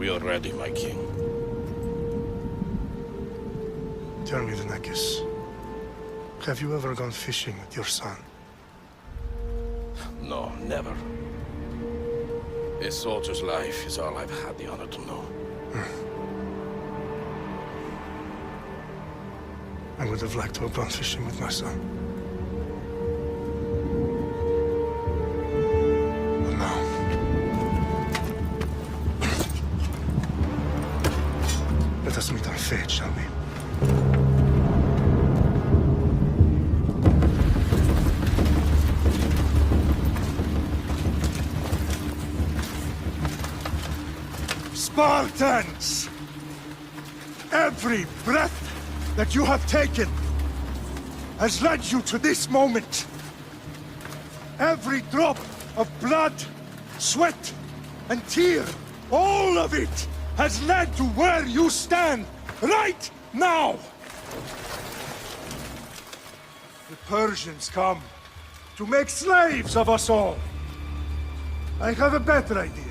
We are ready, my king. Tell me, Lenakis, have you ever gone fishing with your son? No, never. A soldier's life is all I've had the honor to know. I would have liked to have gone fishing with my son. But now... let us meet on fate, shall we? Spartans! Every breath that you have taken has led you to this moment. Every drop of blood, sweat, and tear, all of it has led to where you stand right now. The Persians come to make slaves of us all. I have a better idea.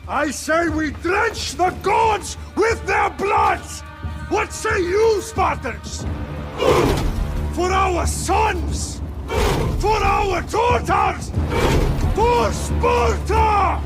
I say we drench the gods with their blood! What say you, Spartans? For our sons! For our daughters! For Sparta!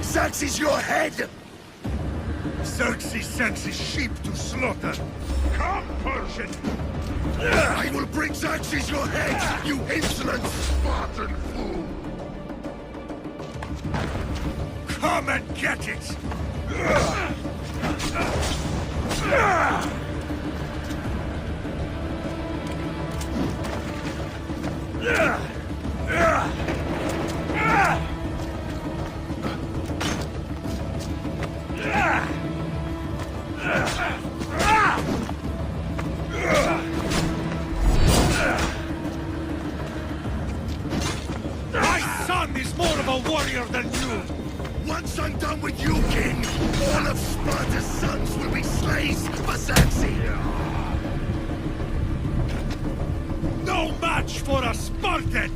Xerxes your head! Xerxes sends his sheep to slaughter. Come, Persian! I will bring Xerxes your head, you insolent Spartan fool! Come and get it! My son is more of a warrior than you! Once I'm done with you, King, all of Sparta's sons will be slaves for Xerxes! No match for a Spartan!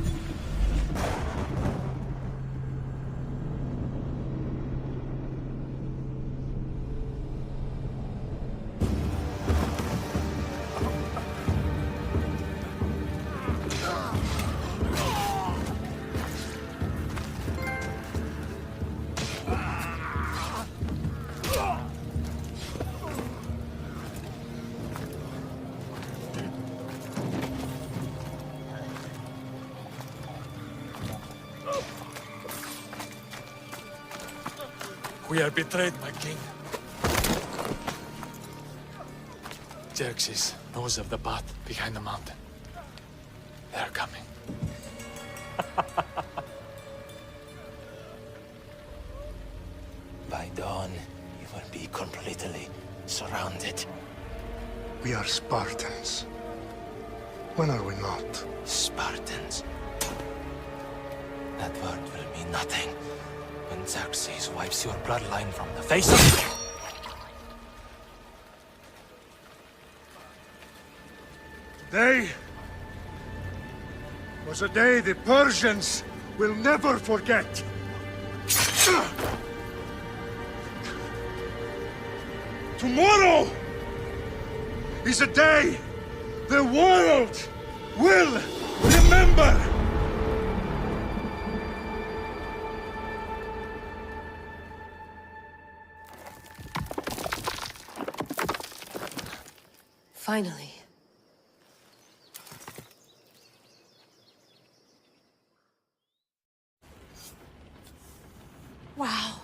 We are betrayed, my king. Xerxes knows of the path behind the mountain. They are coming. By dawn, you will be completely surrounded. We are Spartans. When are we not? Spartans. That word will mean nothing when Xerxes wipes your bloodline from the face of... Today was a day the Persians will never forget. Tomorrow is a day the world will remember. Finally. Wow,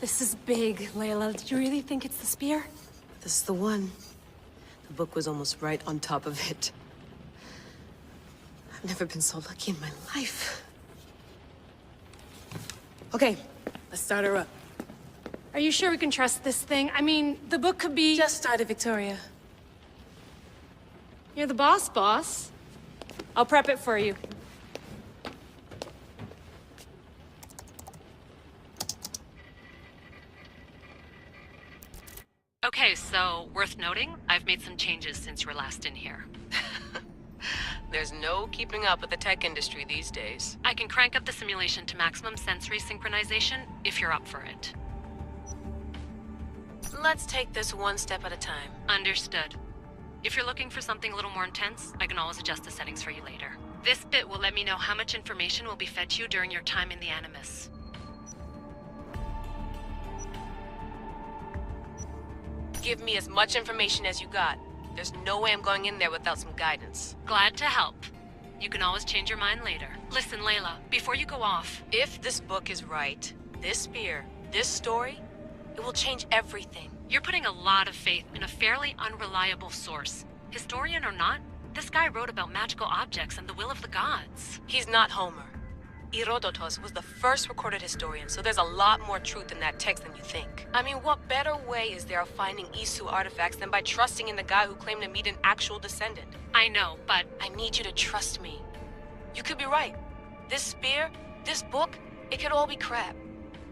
this is big, Layla. Did you really think it's the spear? This is the one. The book was almost right on top of it. I've never been so lucky in my life. Okay, let's start her up. Are you sure we can trust this thing? I mean, the book could be... Just started, Victoria. You're the boss. I'll prep it for you. Okay, so worth noting, I've made some changes since you were last in here. There's no keeping up with the tech industry these days. I can crank up the simulation to maximum sensory synchronization if you're up for it. Let's take this one step at a time. Understood. If you're looking for something a little more intense, I can always adjust the settings for you later. This bit will let me know how much information will be fed to you during your time in the Animus. Give me as much information as you got. There's no way I'm going in there without some guidance. Glad to help. You can always change your mind later. Listen, Layla, before you go off... If this book is right, this spear, this story, it will change everything. You're putting a lot of faith in a fairly unreliable source. Historian or not, this guy wrote about magical objects and the will of the gods. He's not Homer. Herodotus was the first recorded historian, so there's a lot more truth in that text than you think. I mean, what better way is there of finding Isu artifacts than by trusting in the guy who claimed to meet an actual descendant? I know, but... I need you to trust me. You could be right. This spear, this book, it could all be crap.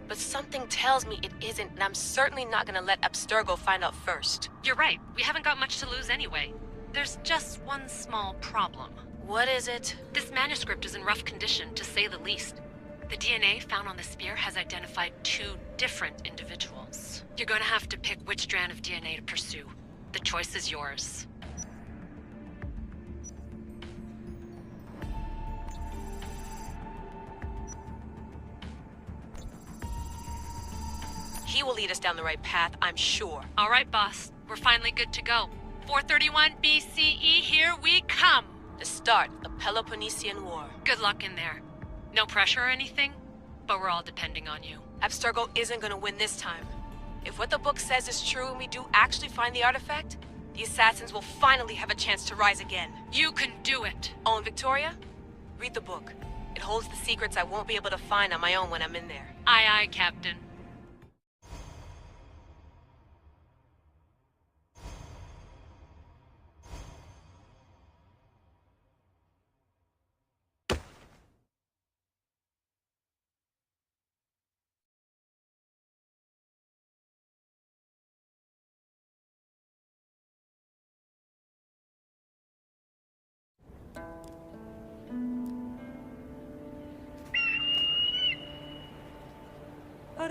But something tells me it isn't, and I'm certainly not gonna let Abstergo find out first. You're right. We haven't got much to lose anyway. There's just one small problem. What is it? This manuscript is in rough condition, to say the least. The DNA found on the spear has identified 2 different individuals. You're going to have to pick which strand of DNA to pursue. The choice is yours. He will lead us down the right path, I'm sure. All right, boss. We're finally good to go. 431 BCE, here we come! The start of the Peloponnesian War. Good luck in there. No pressure or anything, but we're all depending on you. Abstergo isn't gonna win this time. If what the book says is true and we do actually find the artifact, the assassins will finally have a chance to rise again. You can do it! Oh, and Victoria? Read the book. It holds the secrets I won't be able to find on my own when I'm in there. Aye, aye, Captain.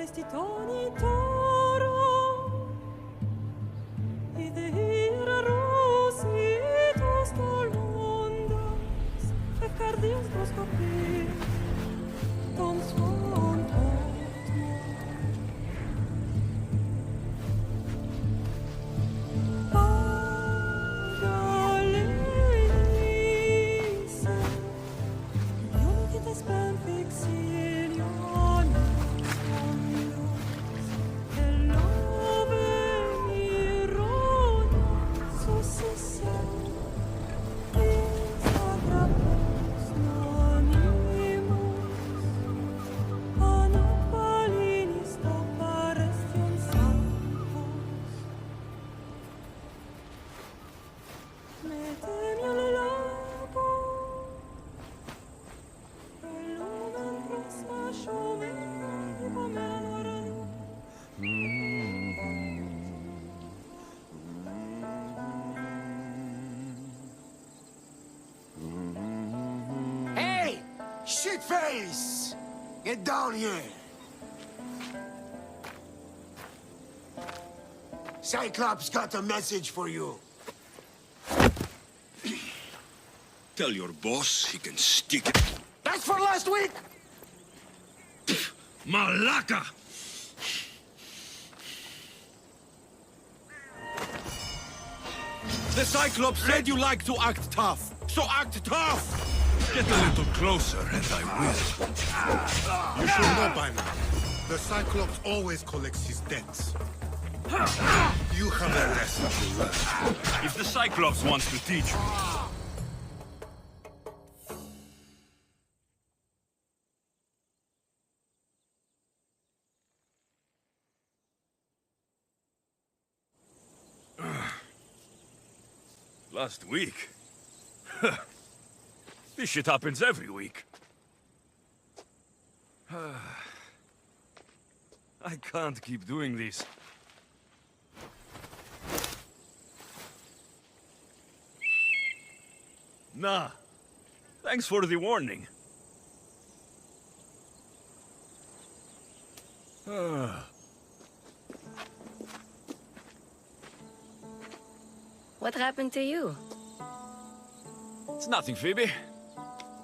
resti toro I de hira rositos tolondas e cardias dos copir tom svon Shitface! Get down here! Cyclops got a message for you. Tell your boss he can stick it. That's for last week! Malaka! The Cyclops said you like to act tough, so act tough! Get a little closer and I will. You should know by now. The Cyclops always collects his debts. You have a lesson to learn. If the Cyclops wants to teach you. Last week? This shit happens every week. I can't keep doing this. Nah. Thanks for the warning. What happened to you? It's nothing, Phoebe.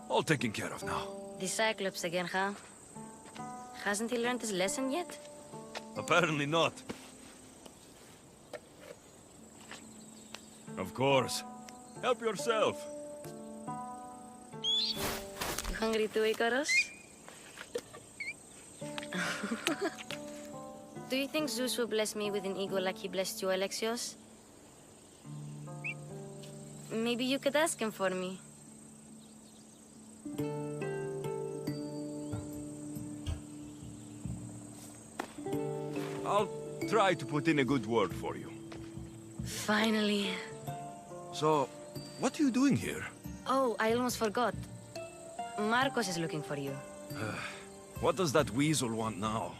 All taken care of now. The Cyclops again, huh? Hasn't he learned his lesson yet? Apparently not. Of course. Help yourself. You hungry too, Icarus? Do you think Zeus will bless me with an ego like he blessed you, Alexios? Maybe you could ask him for me. I'll try to put in a good word for you. Finally. So, what are you doing here? Oh, I almost forgot. Marcos is looking for you. What does that weasel want now?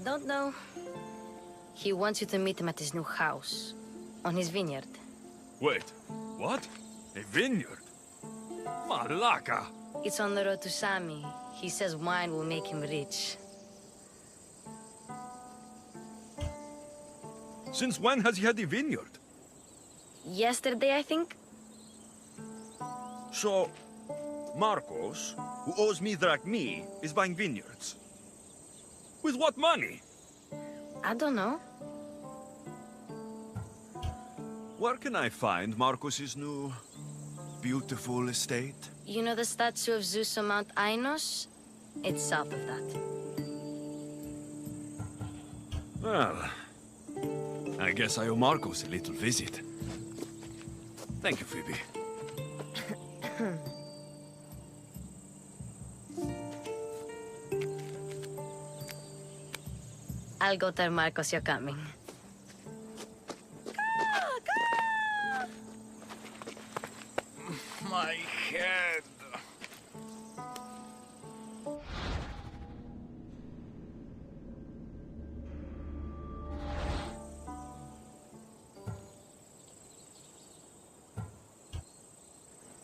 Don't know. He wants you to meet him at his new house. On his vineyard. Wait, what? A vineyard? Malaka! It's on the road to Sami. He says wine will make him rich. Since when has he had a vineyard? Yesterday, I think? So, Marcos, who owes me drachmi, is buying vineyards. With what money? I don't know. Where can I find Marcos's new, beautiful estate? You know the statue of Zeus on Mount Ainos? It's south of that. Well, I guess I owe Marcos a little visit. Thank you, Phoebe. I'll go tell Marcos you're coming. My head.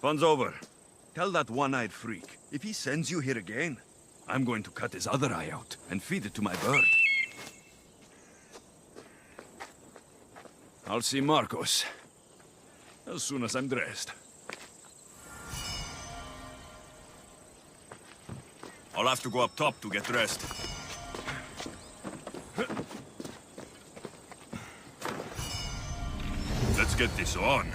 Fun's over. Tell that one-eyed freak, if he sends you here again, I'm going to cut his other eye out and feed it to my bird. I'll see Marcos as soon as I'm dressed. I'll have to go up top to get dressed. Let's get this on.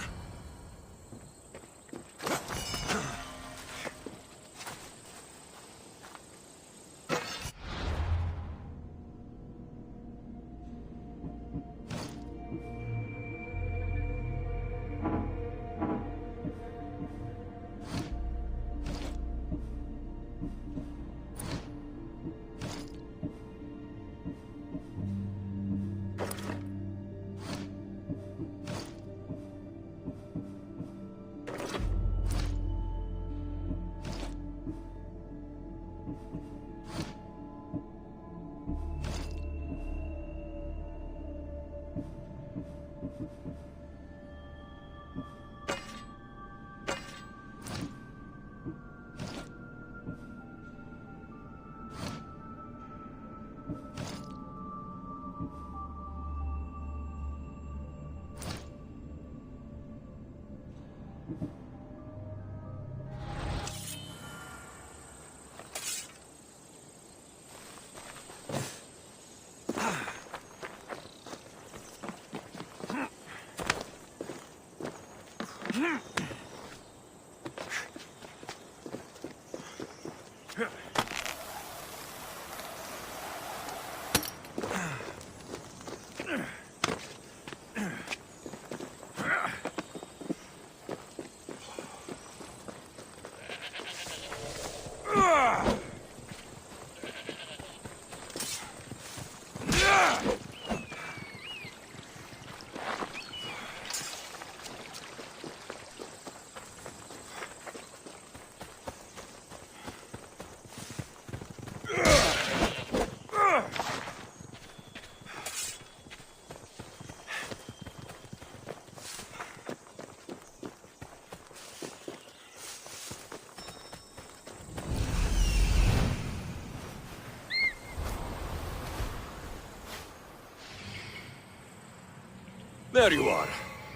There you are.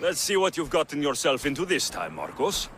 Let's see what you've gotten yourself into this time, Marcos.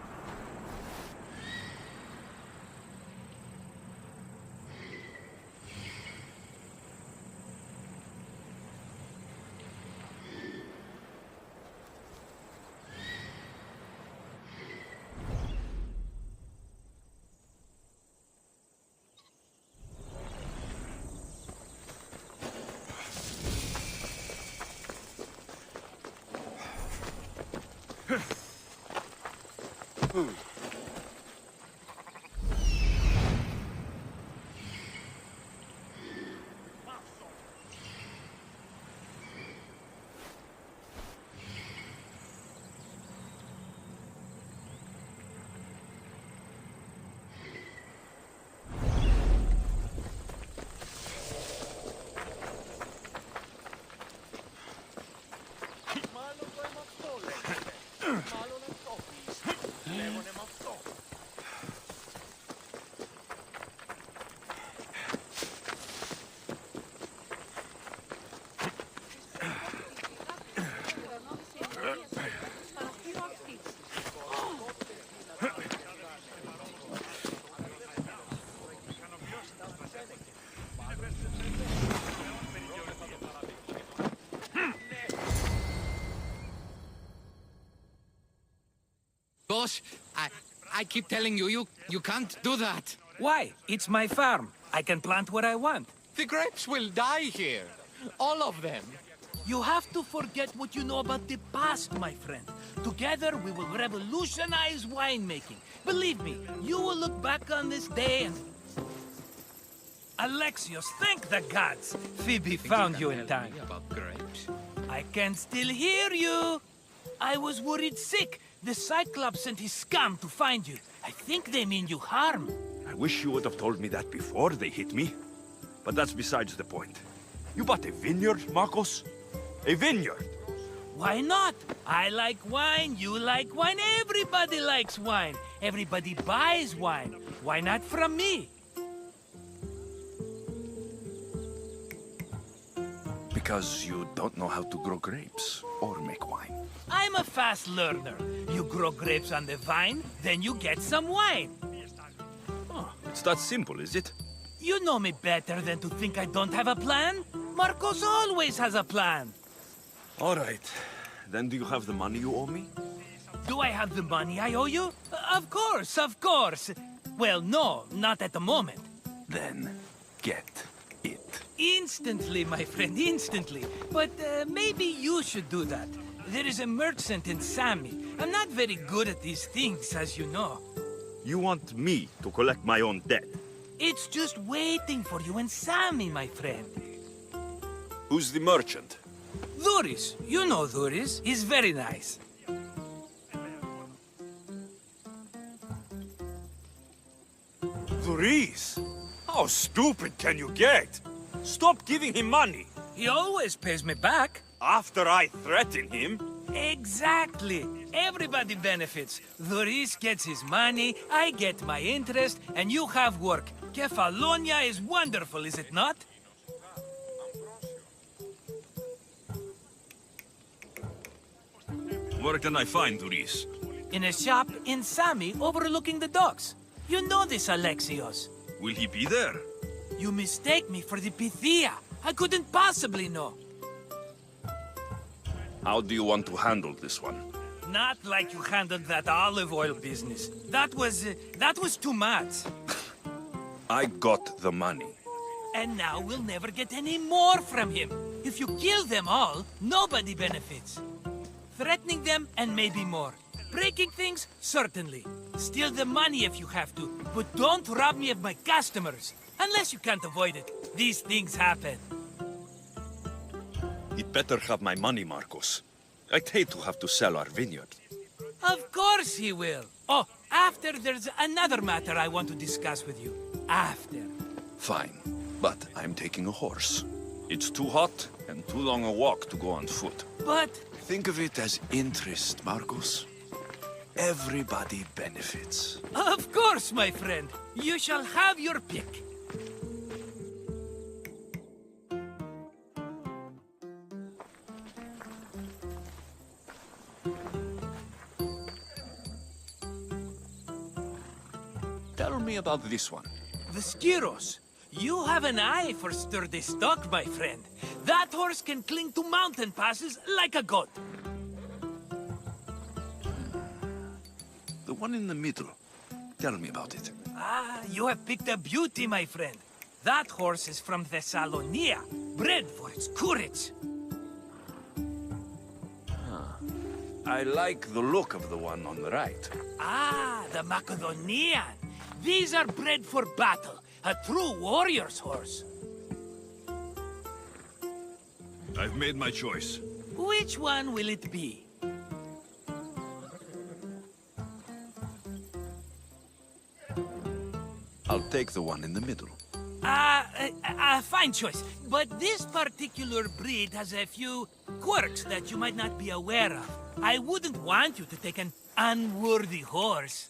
Boss, I keep telling you, you can't do that. Why? It's my farm. I can plant what I want. The grapes will die here. All of them. You have to forget what you know about the past, my friend. Together, we will revolutionize winemaking. Believe me, you will look back on this day and... Alexios, thank the gods! Phoebe found you in time. About grapes? I can still hear you! I was worried sick. The Cyclops sent his scum to find you. I think they mean you harm. I wish you would have told me that before they hit me. But that's besides the point. You bought a vineyard, Marcos? A vineyard? Why not? I like wine, you like wine, everybody likes wine. Everybody buys wine. Why not from me? because you don't know how to grow grapes or make wine. I'm a fast learner. You grow grapes on the vine, then you get some wine. Oh, it's that simple, is it? You know me better than to think I don't have a plan. Marcos always has a plan. All right. Then do you have the money you owe me? Do I have the money I owe you? Of course, of course. Well, no, not at the moment. Then get it. Instantly, my friend, instantly. But maybe you should do that. There is a merchant in Sami. I'm not very good at these things, as you know. You want me to collect my own debt? It's just waiting for you in Sami, my friend. Who's the merchant? Dhuris. You know Dhuris. He's very nice. Dhuris? How stupid can you get? Stop giving him money. He always pays me back. After I threaten him? Exactly. Everybody benefits. Dhuris gets his money, I get my interest, and you have work. Kefalonia is wonderful, is it not? Where can I find Dhuris? In a shop in Sami overlooking the docks. You know this, Alexios. Will he be there? You mistake me for the Pythia. I couldn't possibly know. How do you want to handle this one? Not like you handled that olive oil business. That was too much. I got the money. And now we'll never get any more from him. If you kill them all, nobody benefits. Threatening them, and maybe more. Breaking things, certainly. Steal the money if you have to, but don't rob me of my customers. Unless you can't avoid it. These things happen. He'd better have my money, Marcos. I'd hate to have to sell our vineyard. Of course he will. Oh, after there's another matter I want to discuss with you. After. Fine, but I'm taking a horse. It's too hot and too long a walk to go on foot. But... Think of it as interest, Marcos. Everybody benefits. Of course, my friend. You shall have your pick. Tell me about this one. The Skiros. You have an eye for sturdy stock, my friend. That horse can cling to mountain passes like a goat. The one in the middle. Tell me about it. Ah, you have picked a beauty, my friend. That horse is from Thessalonia, bred for its courage. I like the look of the one on the right. Ah, the Macedonian. These are bred for battle. A true warrior's horse. I've made my choice. Which one will it be? I'll take the one in the middle. Fine choice. But this particular breed has a few quirks that you might not be aware of. I wouldn't want you to take an unworthy horse.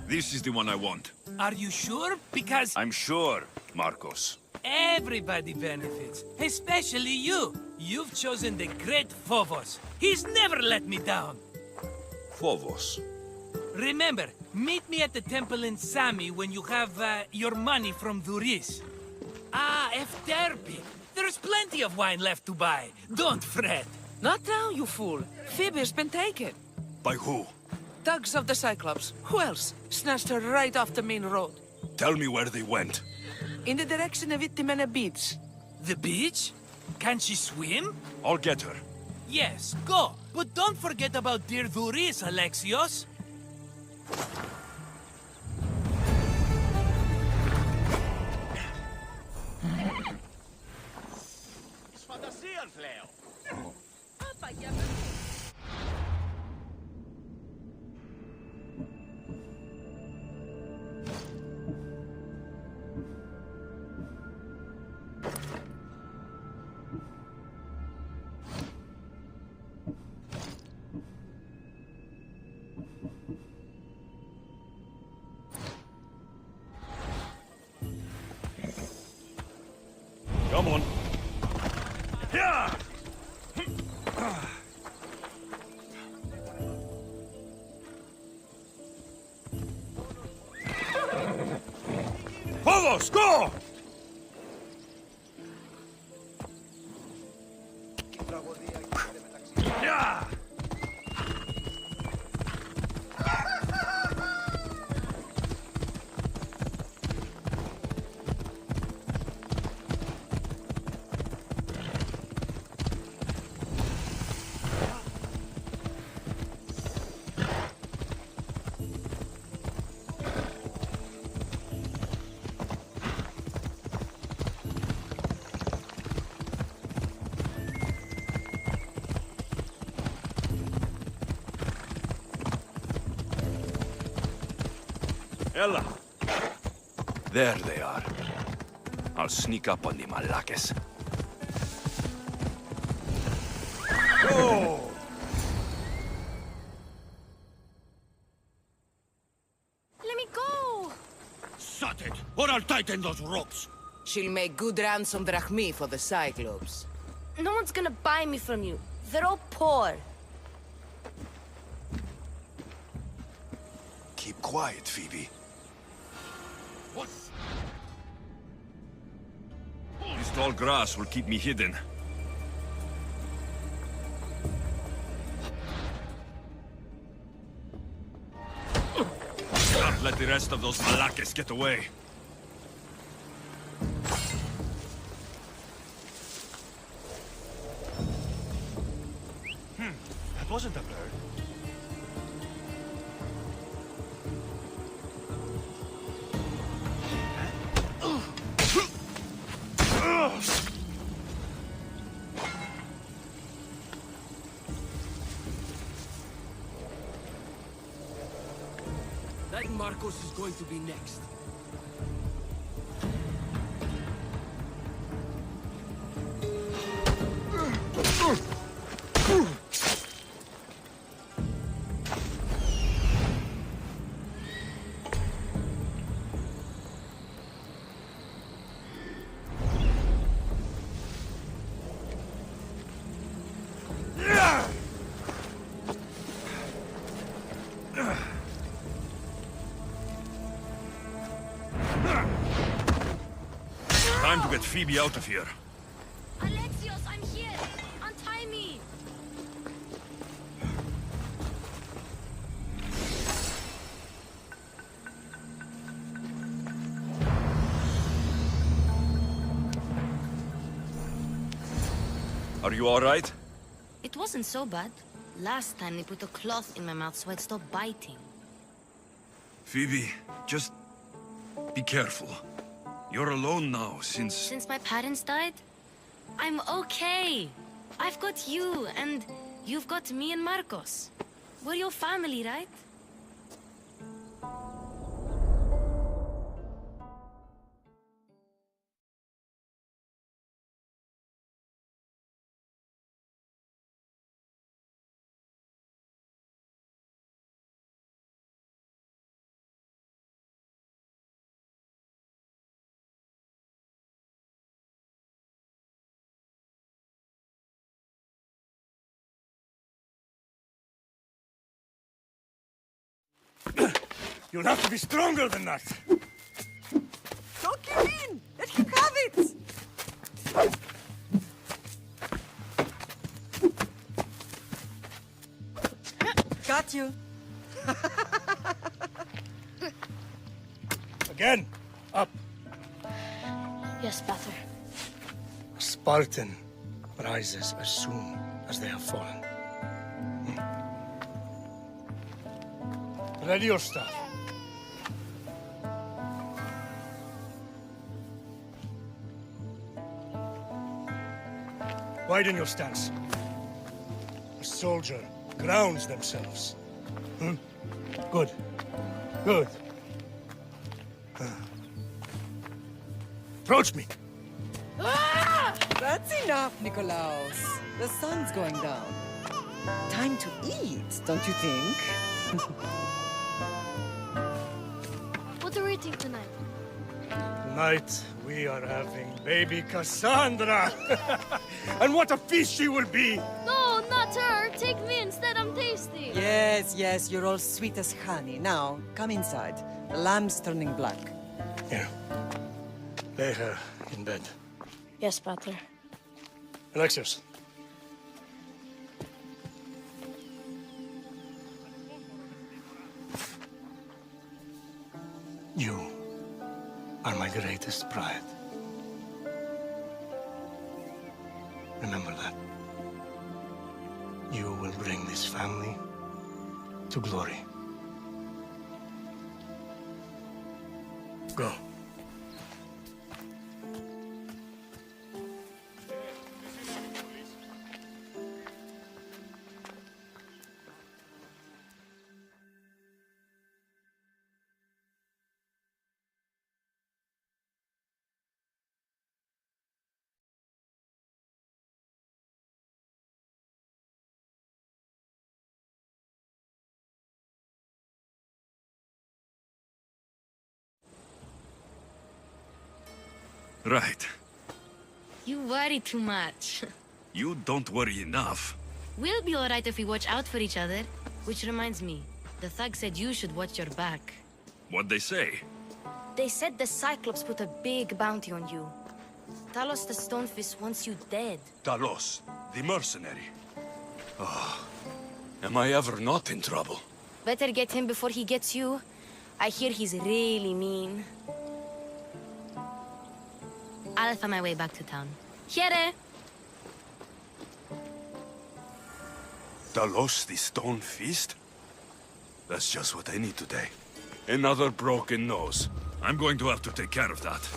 This is the one I want. Are you sure? Because... I'm sure, Marcos. Everybody benefits. Especially you. You've chosen the great Phobos. He's never let me down. Phobos. Remember, meet me at the temple in Sami when you have your money from Dhuris. Ah, Efterpi. There's plenty of wine left to buy. Don't fret. Not now, you fool. Phoebe's been taken. By who? Thugs of the Cyclops. Who else? Snatched her right off the main road. Tell me where they went. In the direction of Itimena Beach. The beach? Can she swim? I'll get her. Yes, go. But don't forget about dear Dhuris, Alexios. Come on. Yeah. Vamos, go! Yeah. Ella. There they are. I'll sneak up on the malakes. Oh! Let me go! Shut it, or I'll tighten those ropes. She'll make good ransom drachmi for the Cyclops. No one's gonna buy me from you. They're all poor. Keep quiet, Phoebe. What? This tall grass will keep me hidden. Can't let the rest of those malakes get away. That wasn't a bird. That Marcos is going to be next. Time to get Phoebe out of here. Alexios, I'm here! Untie me! Are you all right? It wasn't so bad. Last time they put a cloth in my mouth so I'd stop biting. Phoebe, just be careful. You're alone now since... Since my parents died? I'm okay. I've got you, and you've got me and Marcos. We're your family, right? You'll have to be stronger than that. Don't give in! Let him have it! Got you. Again. Up. Yes, better. A Spartan rises as soon as they have fallen. Ready your staff. Widen your stance. A soldier grounds themselves. Good. Good. Approach me. Ah! That's enough, Nikolaos. The sun's going down. Time to eat, don't you think? What are we eating tonight? Tonight, we are having baby Cassandra. And what a feast she will be! No, not her. Take me instead. I'm tasty. Yes, yes, you're all sweet as honey. Now, come inside. The lamb's turning black. Here. Lay her in bed. Yes, Pater. Alexios. You are my greatest pride. Remember that. You will bring this family to glory. Go. Right. You worry too much. You don't worry enough. We'll be alright if we watch out for each other. Which reminds me, the thug said you should watch your back. What'd they say? They said the Cyclops put a big bounty on you. Talos the Stonefist wants you dead. Talos, the mercenary. Oh, am I ever not in trouble? Better get him before he gets you. I hear he's really mean. I'll find my way back to town. Here! Talos, the Stone Fist? That's just what I need today. Another broken nose. I'm going to have to take care of that.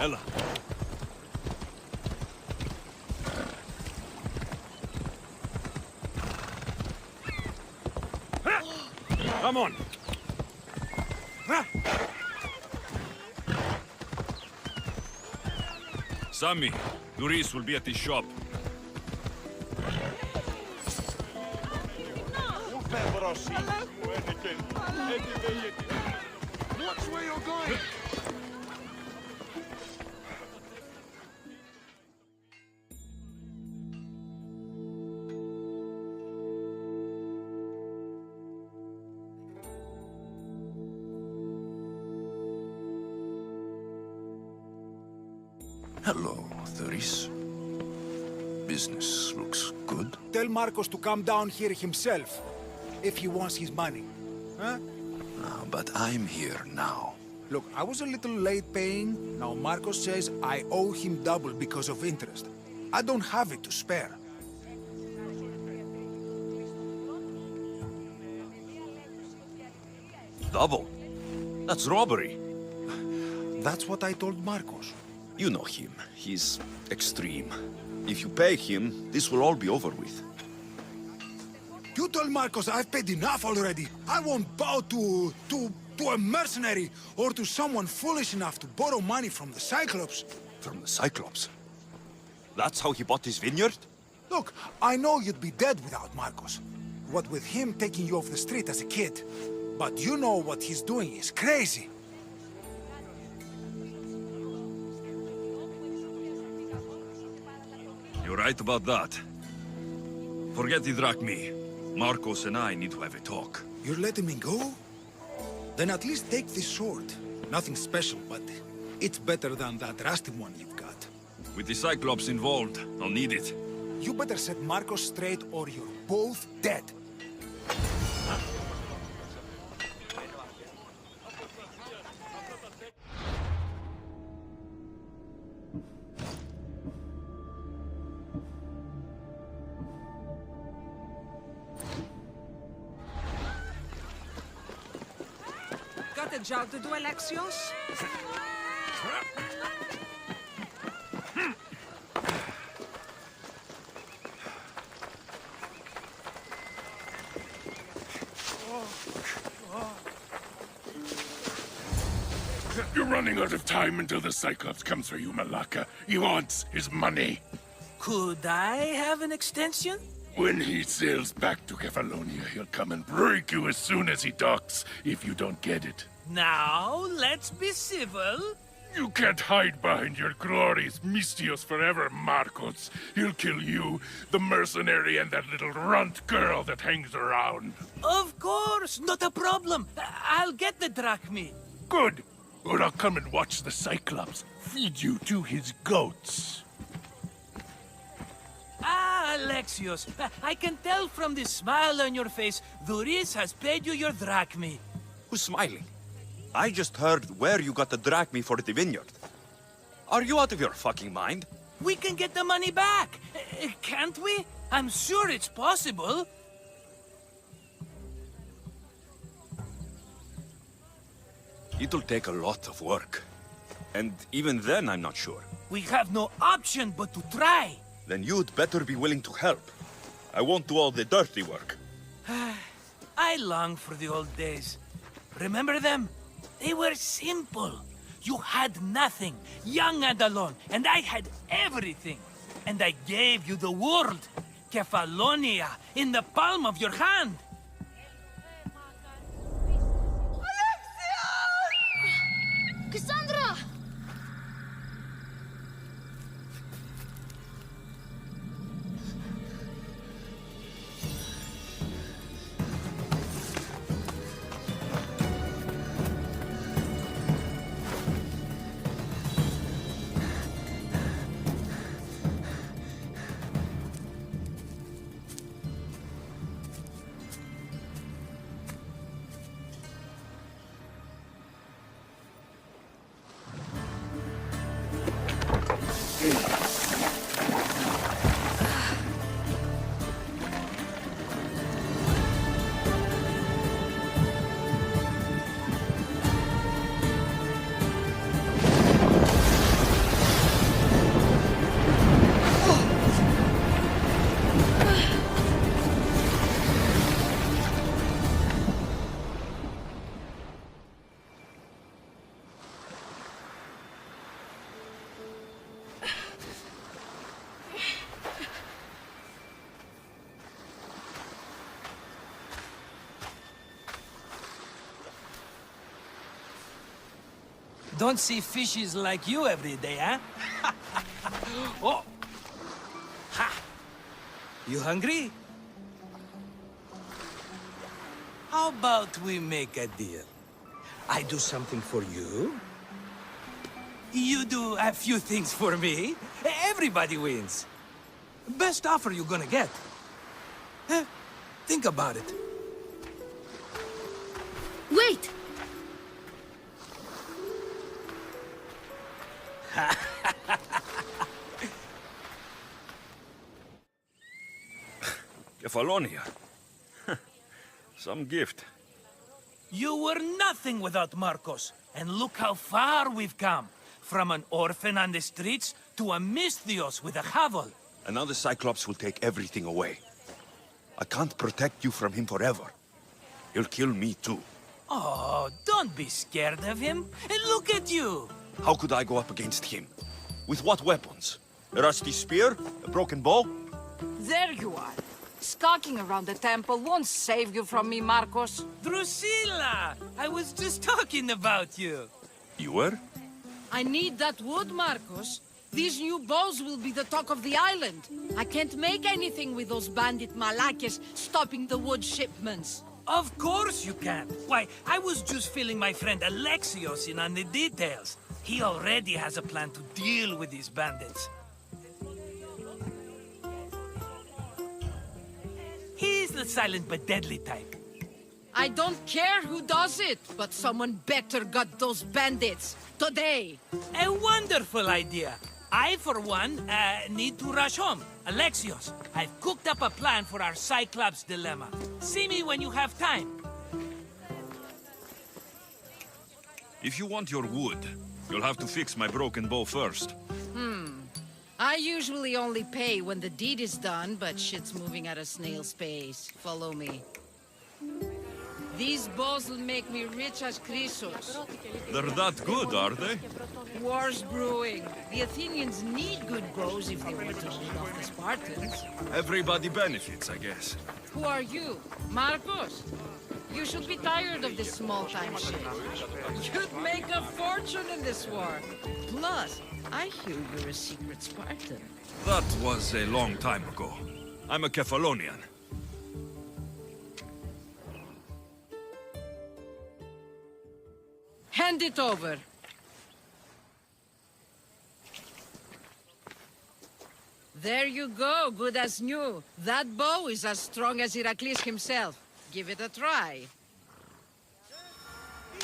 Ella. Come on. Sammy, Luis will be at the shop. Watch where you're going! Hello, Theris. Business looks good. Tell Marcos to come down here himself, if he wants his money. Huh? But I'm here now. Look, I was a little late paying. Now Marcos says I owe him double because of interest. I don't have it to spare. Double? That's robbery. That's what I told Marcos. You know him. He's extreme. If you pay him, this will all be over with. You told Marcos I've paid enough already. I won't bow to a mercenary or to someone foolish enough to borrow money from the Cyclops. From the Cyclops? That's how he bought his vineyard? Look, I know you'd be dead without Marcos. What with him taking you off the street as a kid. But you know what he's doing is crazy. You're right about that. Forget the Drachmi. Marcos and I need to have a talk. You're letting me go? Then at least take this sword. Nothing special, but it's better than that rusty one you've got. With the Cyclops involved, I'll need it. You better set Marcos straight or you're both dead. Got a job to do, Alexios? You're running out of time until the Cyclops comes for you, Malaka. He wants his money. Could I have an extension? When he sails back to Kefalonia, he'll come and break you as soon as he docks, if you don't get it. Now, let's be civil. You can't hide behind your glorious Mistios forever, Marcos. He'll kill you, the mercenary, and that little runt girl that hangs around. Of course, not a problem. I'll get the drachmi. Good. Or I'll come and watch the Cyclops feed you to his goats. Ah, Alexios, I can tell from the smile on your face, Duris has paid you your drachmi. Who's smiling? I just heard where you got the drachmi for the vineyard. Are you out of your fucking mind? We can get the money back, can't we? I'm sure it's possible. It'll take a lot of work. And even then, I'm not sure. We have no option but to try. Then you'd better be willing to help. I won't do all the dirty work. I long for the old days. Remember them? They were simple. You had nothing, young and alone, and I had everything. And I gave you the world, Kefalonia, in the palm of your hand. Cassandra! Don't see fishes like you every day, huh? Oh! Ha! You hungry? How about we make a deal? I do something for you. You do a few things for me. Everybody wins. Best offer you're gonna get. Think about it. Wait! Kefalonia. Some gift. You were nothing without Marcos, and look how far we've come. From an orphan on the streets to a Misthios with a hovel. And now the Cyclops will take everything away. I can't protect you from him forever. He'll kill me too. Oh, don't be scared of him. And look at you. How could I go up against him? With what weapons? A rusty spear? A broken bow? There you are. Skulking around the temple won't save you from me, Marcos. Drusilla! I was just talking about you. You were? I need that wood, Marcos. These new bows will be the talk of the island. I can't make anything with those bandit malakes stopping the wood shipments. Of course you can't. Why, I was just filling my friend Alexios in on the details. He already has a plan to deal with these bandits. He's the silent but deadly type. I don't care who does it, but someone better got those bandits. Today. A wonderful idea. I, for one, need to rush home. Alexios, I've cooked up a plan for our Cyclops dilemma. See me when you have time. If you want your wood, you'll have to fix my broken bow first. I usually only pay when the deed is done, but shit's moving at a snail's pace. Follow me. These bows will make me rich as Chrysos. They're that good, are they? War's brewing. The Athenians need good bows if they want to hold off the Spartans. Everybody benefits, I guess. Who are you? Marcos? You should be tired of this small-time shit. You'd make a fortune in this war. Plus, I hear you're a secret Spartan. That was a long time ago. I'm a Kephalonian. Hand it over. There you go, good as new. That bow is as strong as Heracles himself. Give it a try.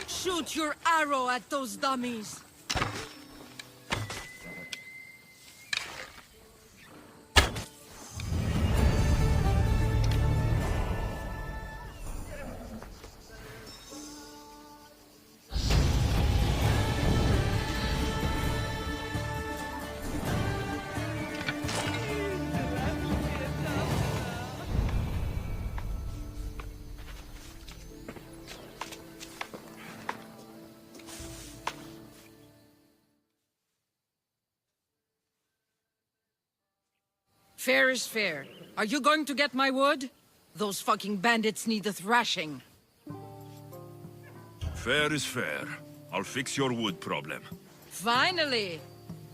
Shoot your arrow at those dummies. Fair is fair. Are you going to get my wood? Those fucking bandits need a thrashing. Fair is fair. I'll fix your wood problem. Finally!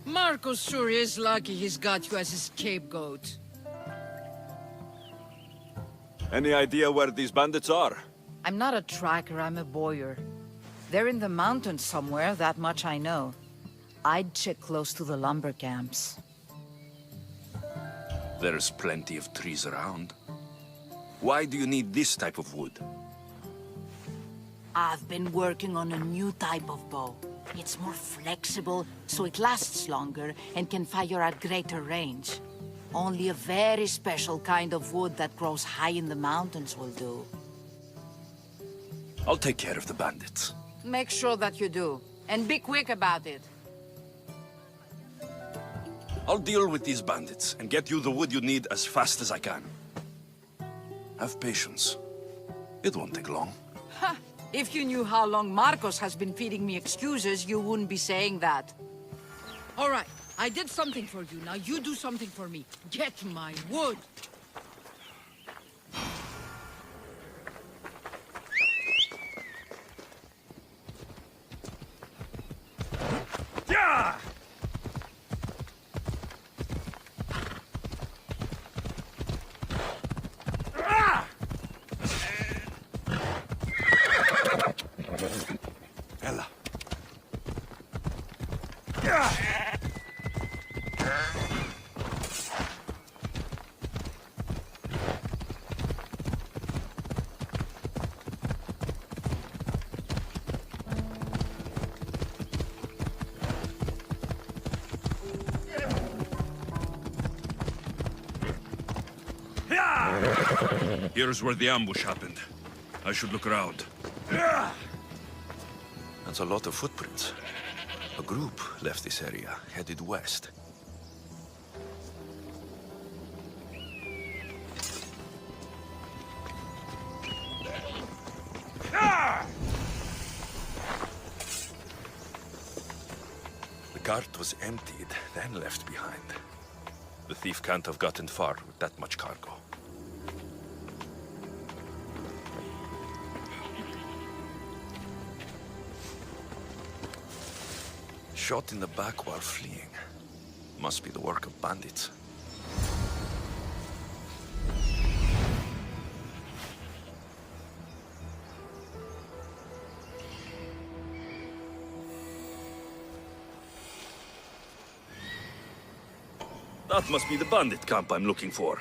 Marcos sure is lucky he's got you as his scapegoat. Any idea where these bandits are? I'm not a tracker, I'm a boyer. They're in the mountains somewhere, that much I know. I'd check close to the lumber camps. There's plenty of trees around. Why do you need this type of wood? I've been working on a new type of bow. It's more flexible, so it lasts longer and can fire at greater range. Only a very special kind of wood that grows high in the mountains will do. I'll take care of the bandits. Make sure that you do, and be quick about it. I'll deal with these bandits and get you the wood you need as fast as I can. Have patience. It won't take long. Ha! If you knew how long Marcos has been feeding me excuses, you wouldn't be saying that. All right, I did something for you. Now you do something for me. Get my wood. Yeah! Ella. Here's where the ambush happened. I should look around. That's a lot of footprints. A group left this area, headed west. The cart was emptied, then left behind. The thief can't have gotten far with that much cargo. Shot in the back while fleeing. Must be the work of bandits. That must be the bandit camp I'm looking for.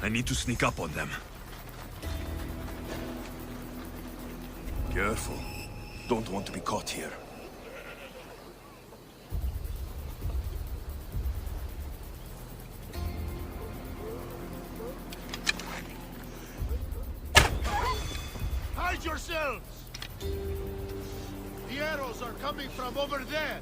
I need to sneak up on them. Careful. Don't want to be caught here. Hide yourselves! The arrows are coming from over there!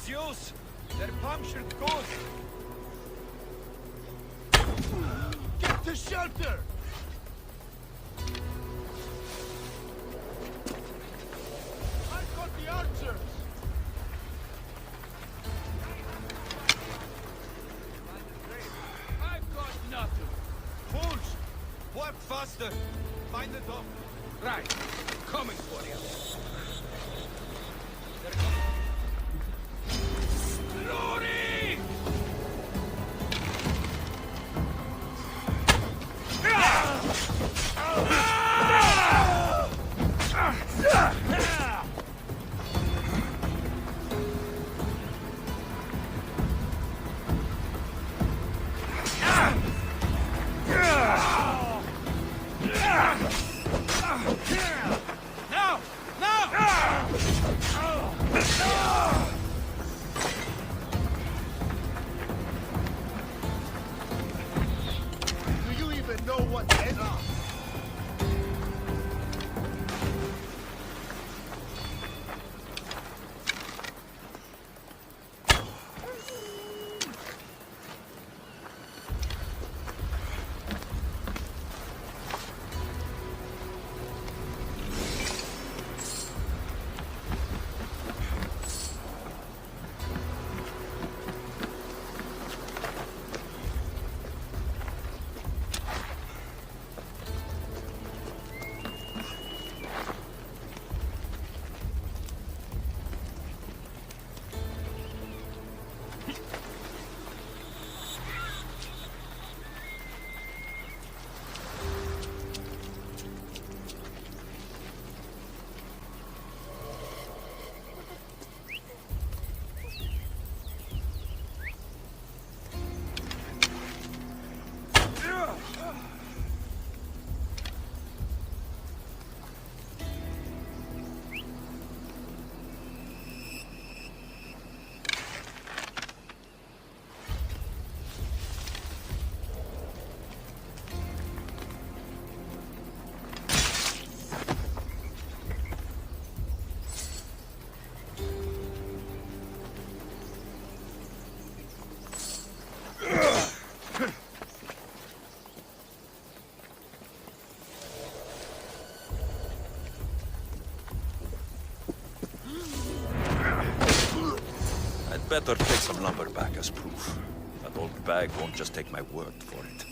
Zeus! They're punctured ghosts! Get to shelter! I've got the archers! I've got nothing! Fools! Work faster! Find the doctor! Right! Coming for you! They're coming! Glory! Now! Now! better take some lumber back as proof. That old bag won't just take my word for it.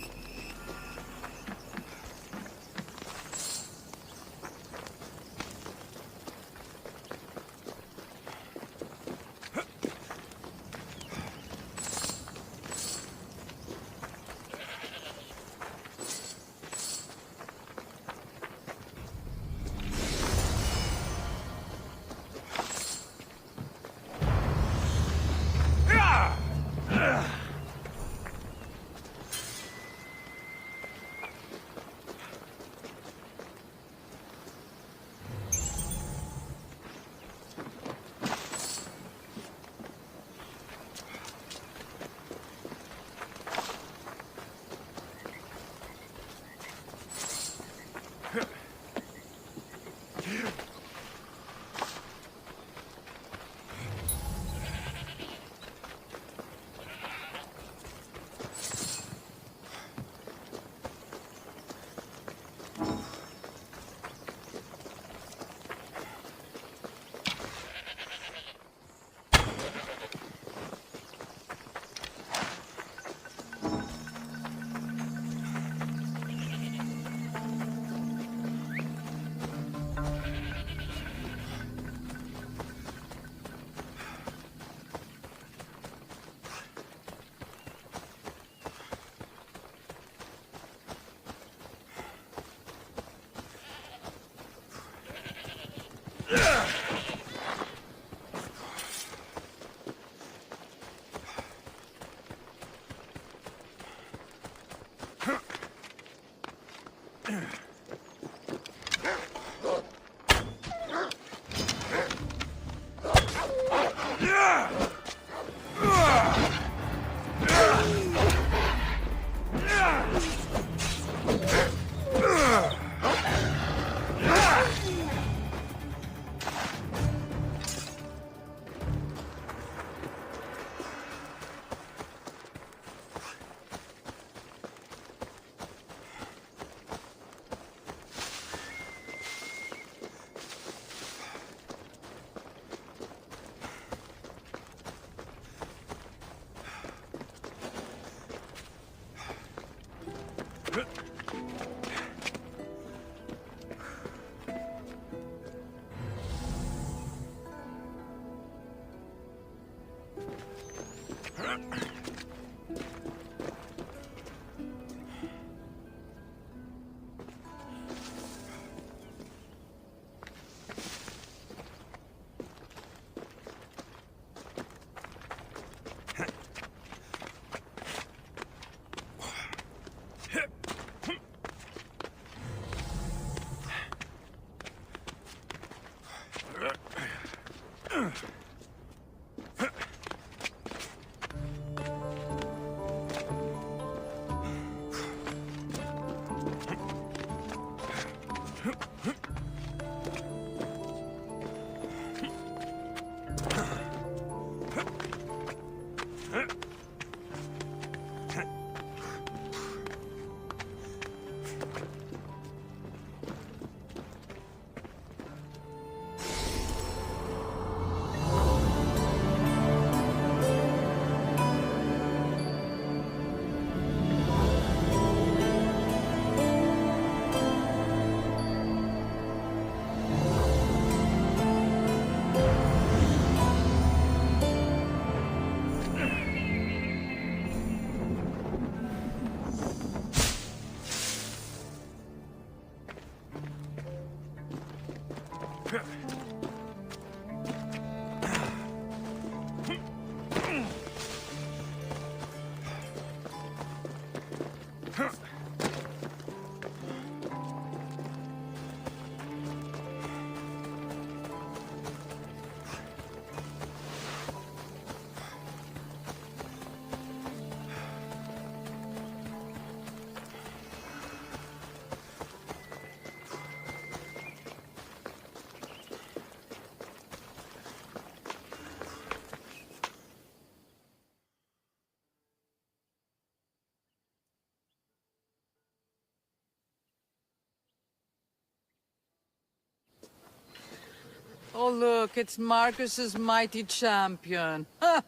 Oh, look, it's Marcus's mighty champion. Ha!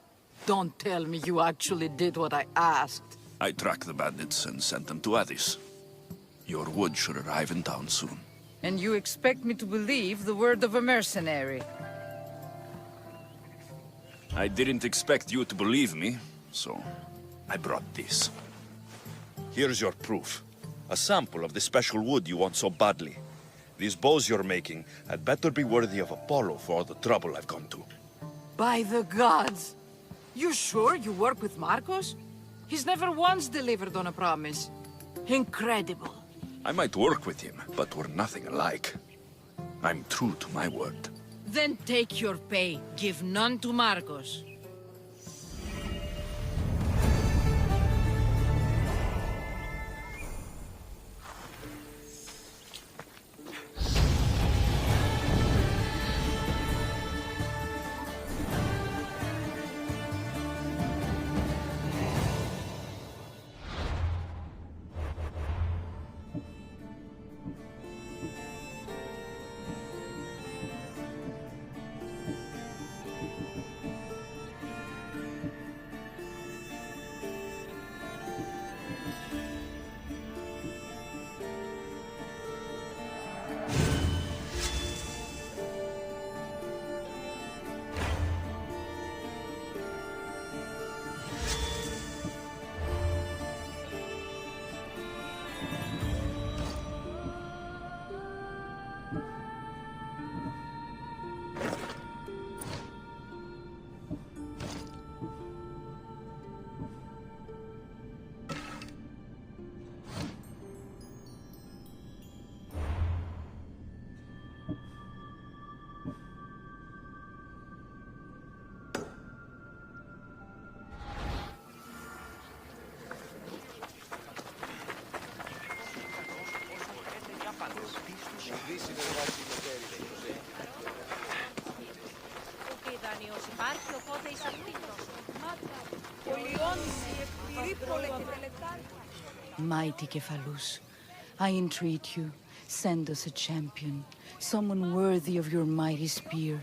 Don't tell me you actually did what I asked. I tracked the bandits and sent them to Addis. Your wood should arrive in town soon. And you expect me to believe the word of a mercenary? I didn't expect you to believe me, so I brought this. Here's your proof. A sample of the special wood you want so badly. These bows you're making had better be worthy of Apollo for all the trouble I've gone to. By the gods! You sure you work with Marcos? He's never once delivered on a promise. Incredible. I might work with him, but we're nothing alike. I'm true to my word. Then take your pay. Give none to Marcos. Mighty Kephalus, I entreat you, send us a champion, someone worthy of your mighty spear.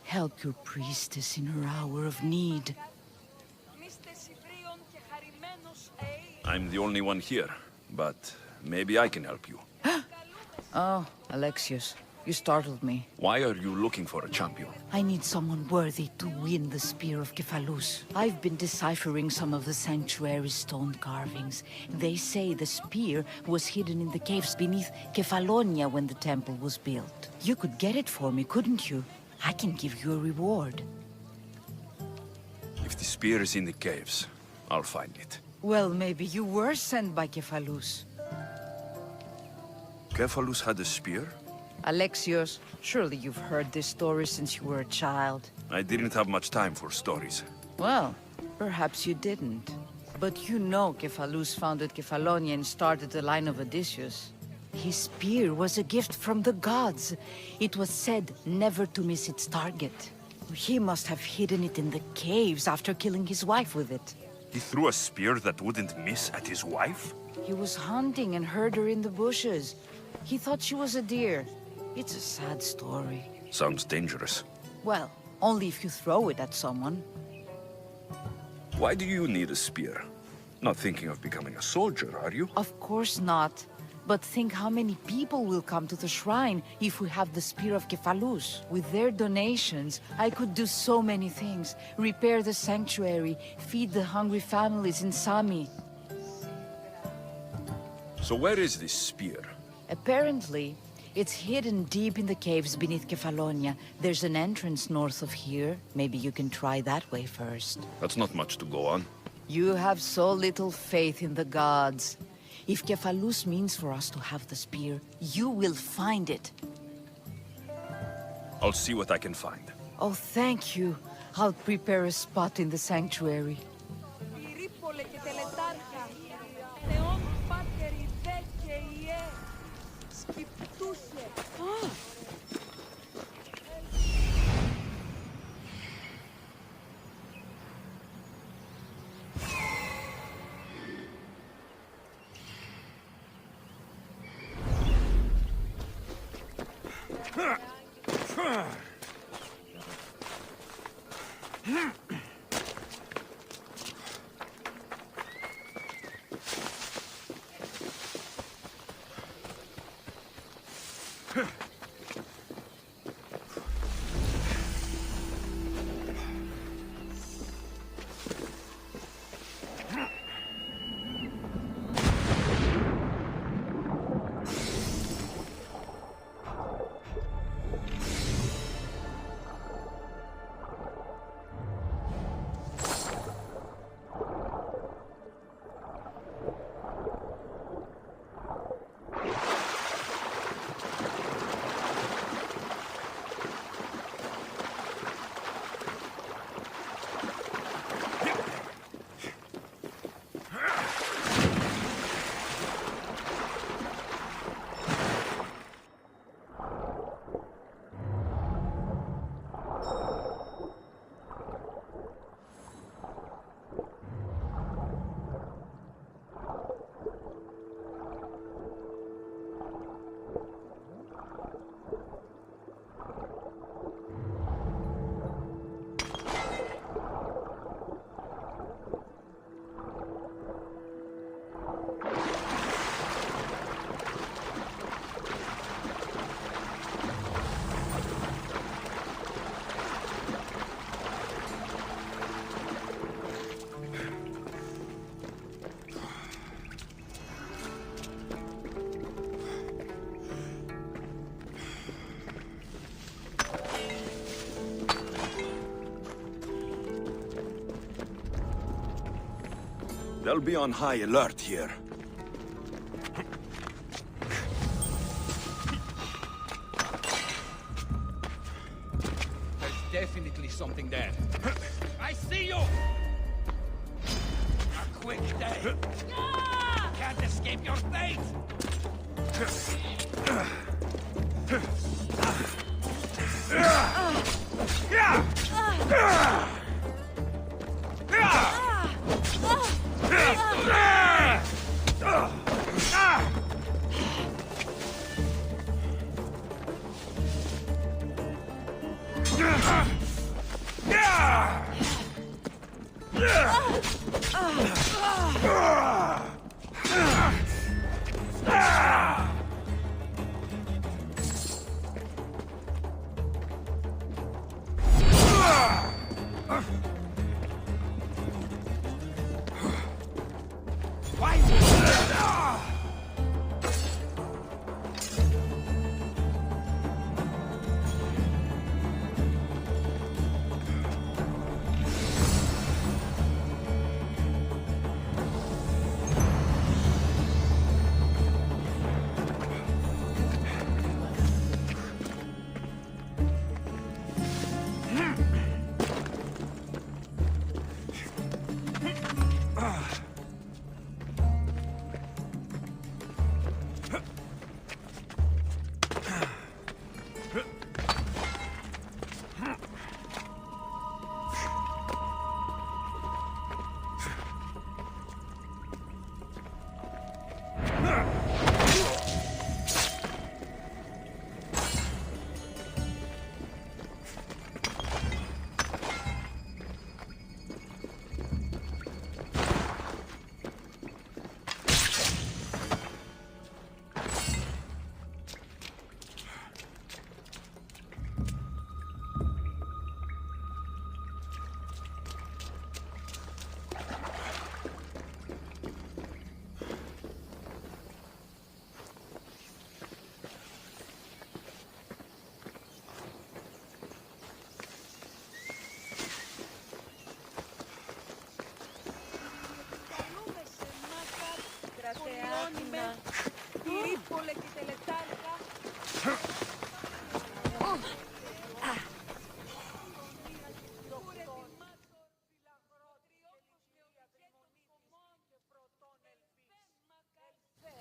Help your priestess in her hour of need. I'm the only one here, but maybe I can help you. Oh, Alexios, you startled me. Why are you looking for a champion? I need someone worthy to win the spear of Kephalus. I've been deciphering some of the sanctuary's stone carvings. They say the spear was hidden in the caves beneath Kefalonia when the temple was built. You could get it for me, couldn't you? I can give you a reward. If the spear is in the caves, I'll find it. Well, maybe you were sent by Kephalus. Kephalus had a spear? Alexios, surely you've heard this story since you were a child. I didn't have much time for stories. Well, perhaps you didn't. But you know Kephalus founded Kefalonia and started the line of Odysseus. His spear was a gift from the gods. It was said never to miss its target. He must have hidden it in the caves after killing his wife with it. He threw a spear that wouldn't miss at his wife? He was hunting and heard her in the bushes. He thought she was a deer. It's a sad story. Sounds dangerous. Well, only if you throw it at someone. Why do you need a spear? Not thinking of becoming a soldier, are you? Of course not. But think how many people will come to the shrine if we have the spear of Kephalus. With their donations, I could do so many things. Repair the sanctuary, feed the hungry families in Sami. So where is this spear? Apparently, it's hidden deep in the caves beneath Kefalonia. There's an entrance north of here. Maybe you can try that way first. That's not much to go on. You have so little faith in the gods. If Kephalus means for us to have the spear, you will find it. I'll see what I can find. Oh, thank you. I'll prepare a spot in the sanctuary. They'll be on high alert here. There's definitely something there. I see you! A quick day. Can't escape your fate!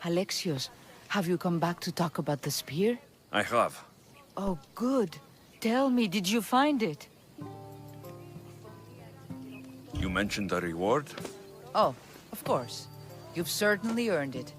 Alexios, have you come back to talk about the spear? I have. Oh, good. Tell me, did you find it? You mentioned a reward? Oh, of course. You've certainly earned it.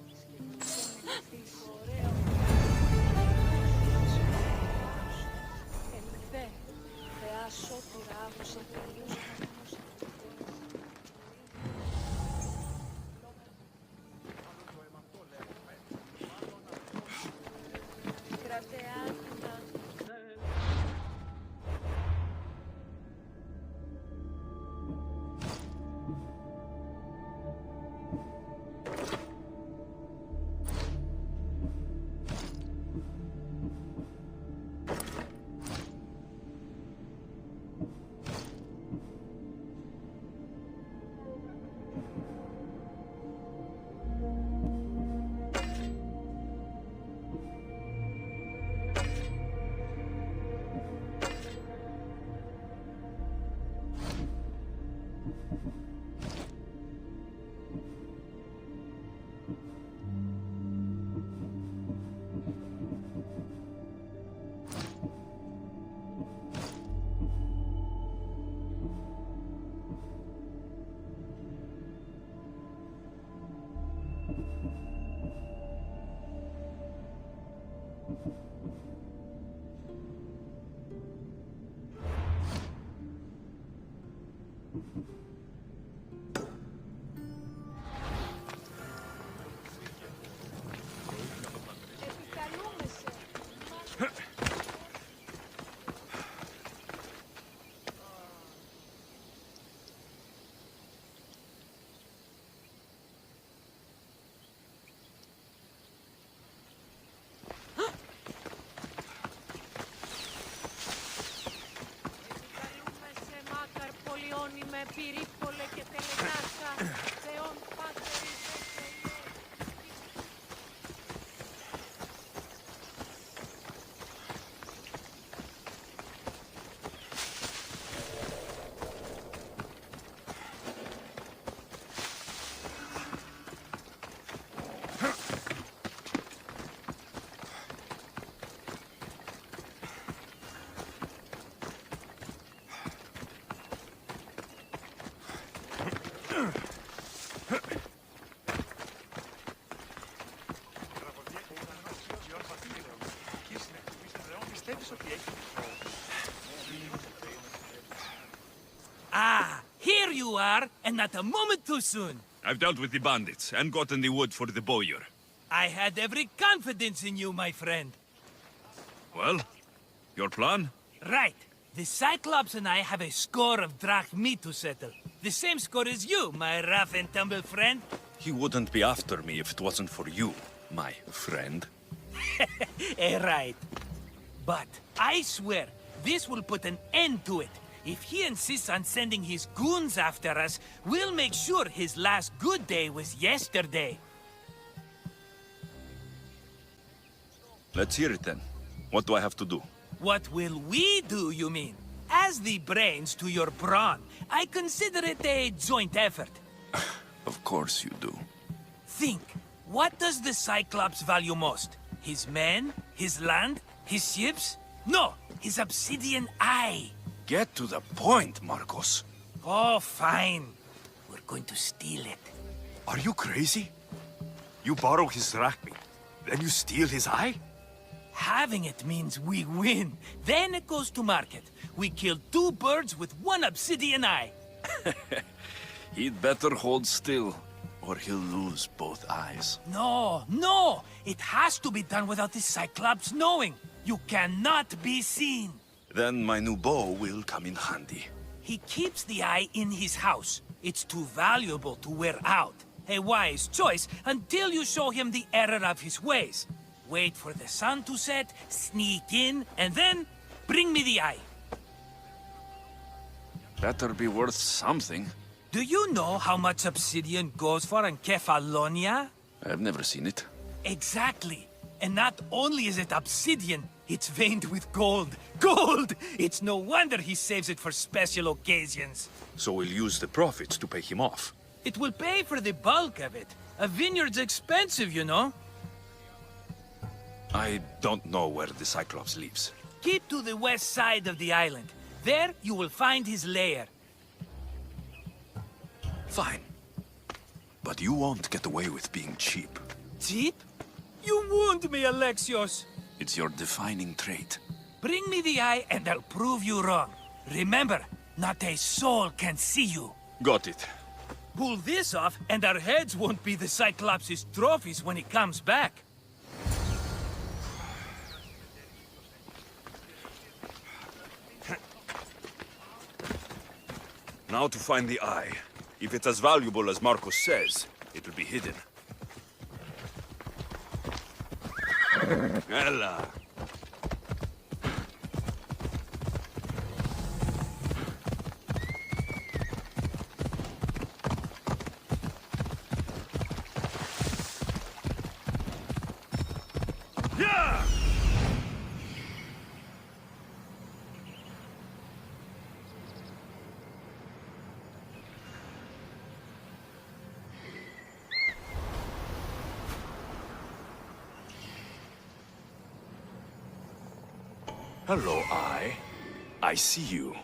Ah, here you are, and not a moment too soon. I've dealt with the bandits and gotten the wood for the bowyer. I had every confidence in you, my friend. Well, your plan? Right. The Cyclops and I have a score of drachmi to settle. The same score as you, my rough and tumble friend. He wouldn't be after me if it wasn't for you, my friend. Right. But I swear, this will put an end to it. If he insists on sending his goons after us, we'll make sure his last good day was yesterday. Let's hear it then. What do I have to do? What will we do, you mean? As the brains to your brawn, I consider it a joint effort. Of course you do. Think, what does the Cyclops value most? His men? His land? His ships? No, his obsidian eye. Get to the point, Marcos. Oh, fine. We're going to steal it. Are you crazy? You borrow his drachmi, then you steal his eye? Having it means we win. Then it goes to market. We kill 2 birds with 1 obsidian eye. He'd better hold still, or he'll lose both eyes. No, no! It has to be done without the Cyclops knowing. You cannot be seen. Then my new bow will come in handy. He keeps the eye in his house. It's too valuable to wear out. A wise choice until you show him the error of his ways. Wait for the sun to set, sneak in, and then bring me the eye. Better be worth something. Do you know how much obsidian goes for in Kefalonia? I've never seen it. Exactly. And not only is it obsidian, it's veined with gold. Gold! It's no wonder he saves it for special occasions. So we'll use the profits to pay him off. It will pay for the bulk of it. A vineyard's expensive, you know. I don't know where the Cyclops lives. Keep to the west side of the island. There you will find his lair. Fine. But you won't get away with being cheap. Cheap? You wound me, Alexios. It's your defining trait. Bring me the eye and I'll prove you wrong. Remember, not a soul can see you. Got it. Pull this off and our heads won't be the Cyclops' trophies when he comes back. Now to find the eye. If it's as valuable as Marcos says, it will be hidden. Ella. Yeah! Hello, Eye. I see you.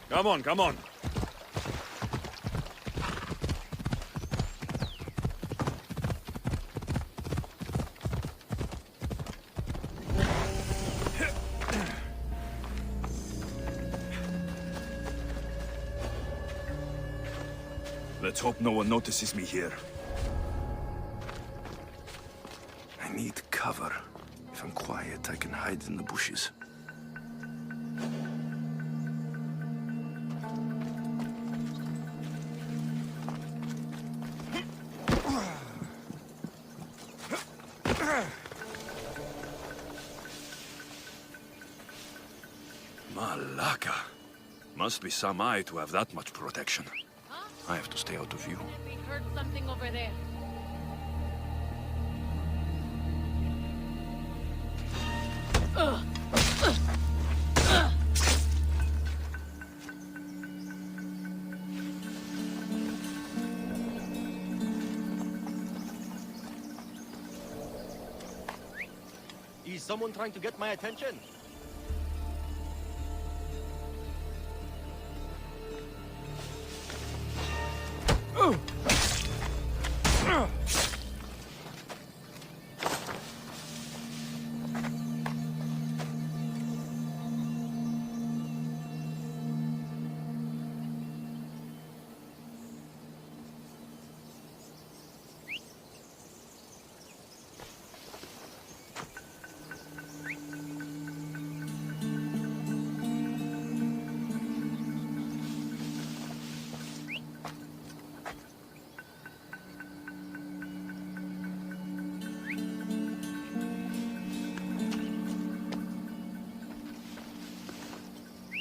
Come on, come on. Let's hope no one notices me here. I need cover. If I'm quiet, I can hide in the bushes. Malaka. Must be some eye to have that much protection. I have to stay out of view. We heard something over there. Is someone trying to get my attention?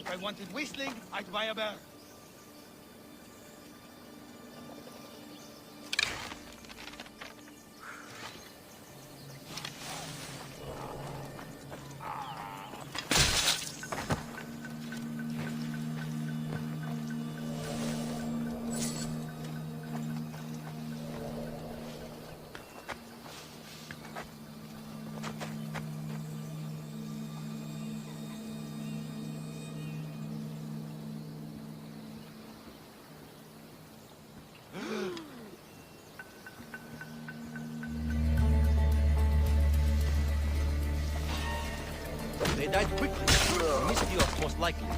If I wanted whistling, I'd buy a bell. They died quickly. Missed you, most likely.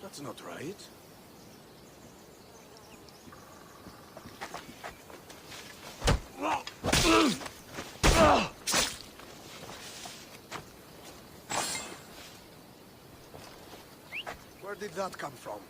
That's not right. Where did that come from?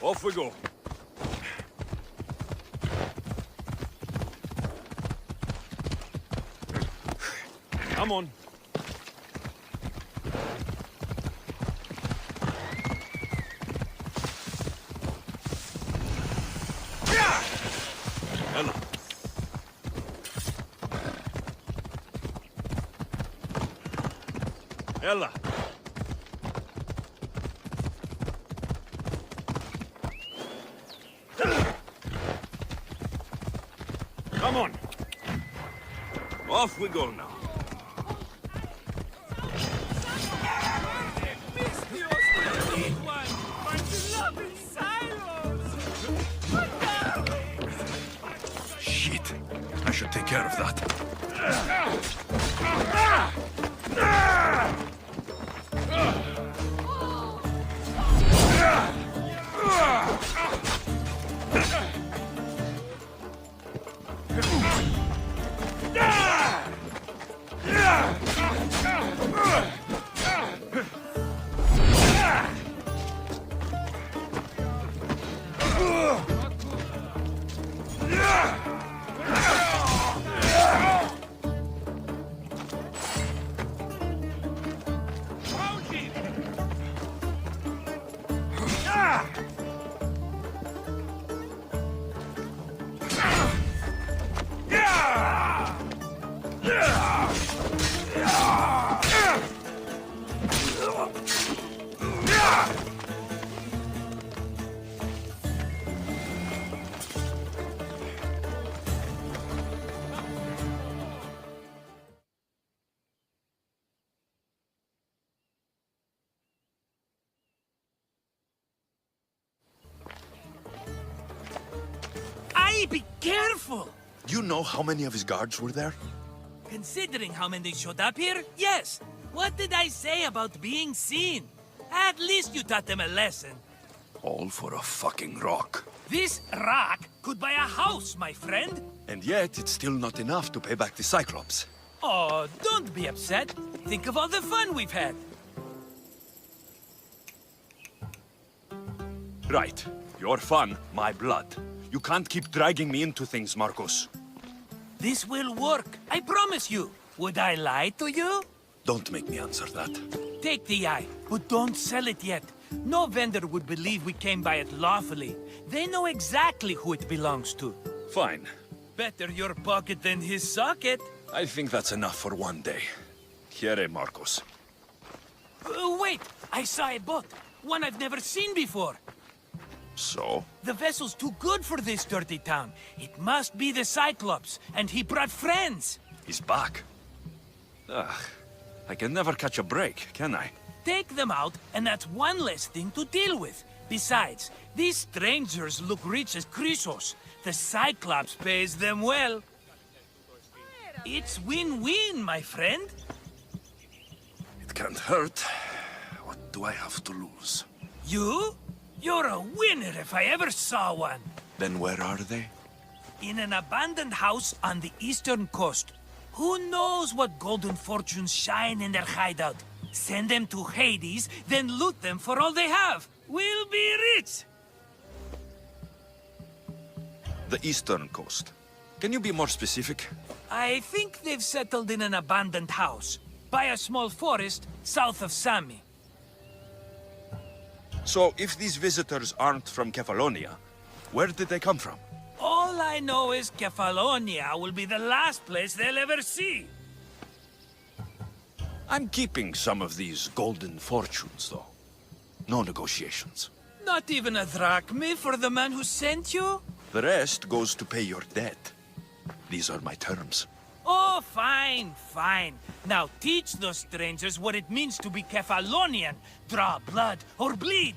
Off we go. Come on. Ella. Ella. Come on. Off we go now. Shit. I should take care of that. Be careful! Do you know how many of his guards were there? Considering how many showed up here, yes. What did I say about being seen? At least you taught them a lesson. All for a fucking rock. This rock could buy a house, my friend. And yet, it's still not enough to pay back the Cyclops. Oh, don't be upset. Think of all the fun we've had. Right. Your fun, my blood. You can't keep dragging me into things, Marcos. This will work, I promise you. Would I lie to you? Don't make me answer that. Take the eye, but don't sell it yet. No vendor would believe we came by it lawfully. They know exactly who it belongs to. Fine. Better your pocket than his socket. I think that's enough for one day. Here, Marcos. Wait, I saw a boat. One I've never seen before. So? The vessel's too good for this dirty town. It must be the Cyclops, and he brought friends. He's back. Ugh. I can never catch a break, can I? Take them out, and that's one less thing to deal with. Besides, these strangers look rich as Chrysos. The Cyclops pays them well. It's win-win, my friend. It can't hurt. What do I have to lose? You? You're a winner if I ever saw one. Then where are they? In an abandoned house on the eastern coast. Who knows what golden fortunes shine in their hideout? Send them to Hades, then loot them for all they have. We'll be rich! The eastern coast. Can you be more specific? I think they've settled in an abandoned house, by a small forest south of Sami. So, if these visitors aren't from Kefalonia, where did they come from? All I know is Kefalonia will be the last place they'll ever see. I'm keeping some of these golden fortunes, though. No negotiations. Not even a drachme for the man who sent you? The rest goes to pay your debt. These are my terms. Oh, fine, fine. Now teach those strangers what it means to be Kefalonian. Draw blood or bleed.